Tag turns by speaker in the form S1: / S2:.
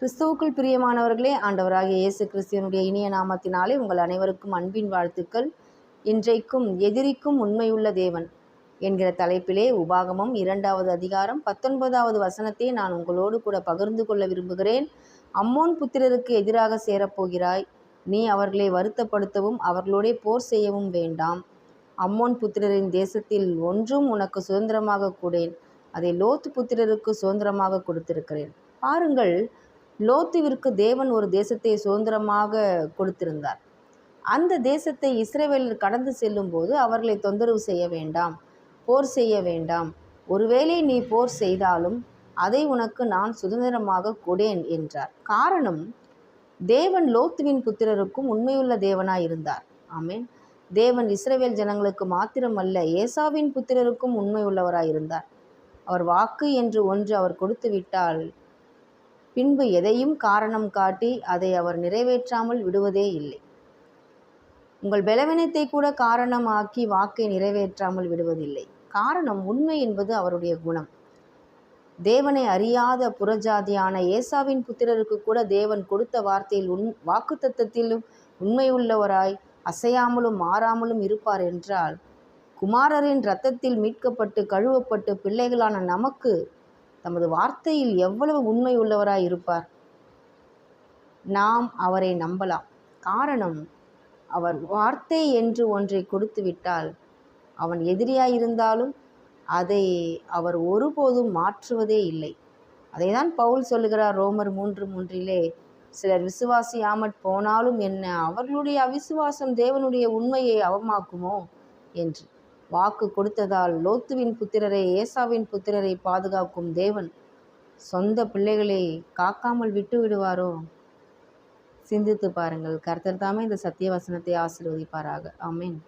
S1: கிறிஸ்துவுக்குள் பிரியமானவர்களே, ஆண்டவராகிய இயேசு கிறிஸ்துவினுடைய இனிய நாமத்தினாலே உங்கள் அனைவருக்கும் அன்பின் வாழ்த்துக்கள். இன்றைக்கும் எதிரிக்கும் உண்மையுள்ள தேவன் என்கிற தலைப்பிலே உபாகமம் 2வது அதிகாரம் 19வது வசனத்தை நான் உங்களோடு கூட பகிர்ந்து கொள்ள விரும்புகிறேன். அம்மோன் புத்திரருக்கு எதிராக சேரப்போகிறாய், நீ அவர்களை வருத்தப்படுத்தவும் அவர்களோடே போர் செய்யவும் வேண்டாம். அம்மோன் புத்திரரின் தேசத்தில் ஒன்றும் உனக்கு சுதந்திரமாக கூடேன், அதை லோத்து புத்திரருக்கு சுதந்திரமாக கொடுத்திருக்கிறேன். பாருங்கள், லோத்துவிற்கு தேவன் ஒரு தேசத்தை சுதந்திரமாக கொடுத்திருந்தார். அந்த தேசத்தை இஸ்ரவேலர் கடந்து செல்லும் போது அவர்களை தொந்தரவு செய்ய வேண்டாம், போர் செய்ய வேண்டாம். ஒருவேளை நீ போர் செய்தாலும் அதை உனக்கு நான் சுதந்திரமாக கொடேன் என்றார். காரணம், தேவன் லோத்துவின் புத்திரருக்கும் உண்மையுள்ள தேவனாய் இருந்தார். ஆமென். தேவன் இஸ்ரவேல் ஜனங்களுக்கு மாத்திரமல்ல, ஏசாவின் புத்திரருக்கும் உண்மை உள்ளவராய் இருந்தார். அவர் வாக்கு என்று ஒன்று அவர் கொடுத்து விட்டால் பின்பு எதையும் காரணம் காட்டி அதை அவர் நிறைவேற்றாமல் விடுவதே இல்லை. உங்கள் பலவீனத்தை கூட காரணமாக்கி வாக்கை நிறைவேற்றாமல் விடுவதில்லை. காரணம், உண்மை என்பது அவருடைய குணம். தேவனை அறியாத புறஜாதியான ஏசாவின் புத்திரருக்கு கூட தேவன் கொடுத்த வார்த்தையில் வாக்குத்தத்தத்திலும் உண்மையுள்ளவராய் அசையாமலும் மாறாமலும் இருப்பார் என்றால், குமாரரின் இரத்தத்தில் மீட்கப்பட்டு கழுவப்பட்டு பிள்ளைகளான நமக்கு தமது வார்த்தையில் எவ்வளவு உண்மை உள்ளவராய் இருப்பார். நாம் அவரை நம்பலாம். காரணம், அவர் வார்த்தை என்று ஒன்றை கொடுத்து விட்டால் அவன் எதிரியாயிருந்தாலும் அதை அவர் ஒருபோதும் மாற்றுவதே இல்லை. அதைதான் பவுல் சொல்லுகிறார் ரோமர் 3:3. சிலர் விசுவாசியாமற் போனாலும் என்ன, அவர்களுடைய அவிசுவாசம் தேவனுடைய உண்மையை அவமாக்குமோ என்று. வாக்கு கொடுத்ததால் லோத்துவின் புத்திரரை, ஏசாவின் புத்திரரை பாதுகாக்கும் தேவன் சொந்த பிள்ளைகளை காக்காமல் விட்டு விடுவாரோ? சிந்தித்து பாருங்கள். கர்த்தர் தாமே இந்த சத்திய வசனத்தை ஆசீர்வதிப்பாராக. ஆமென்.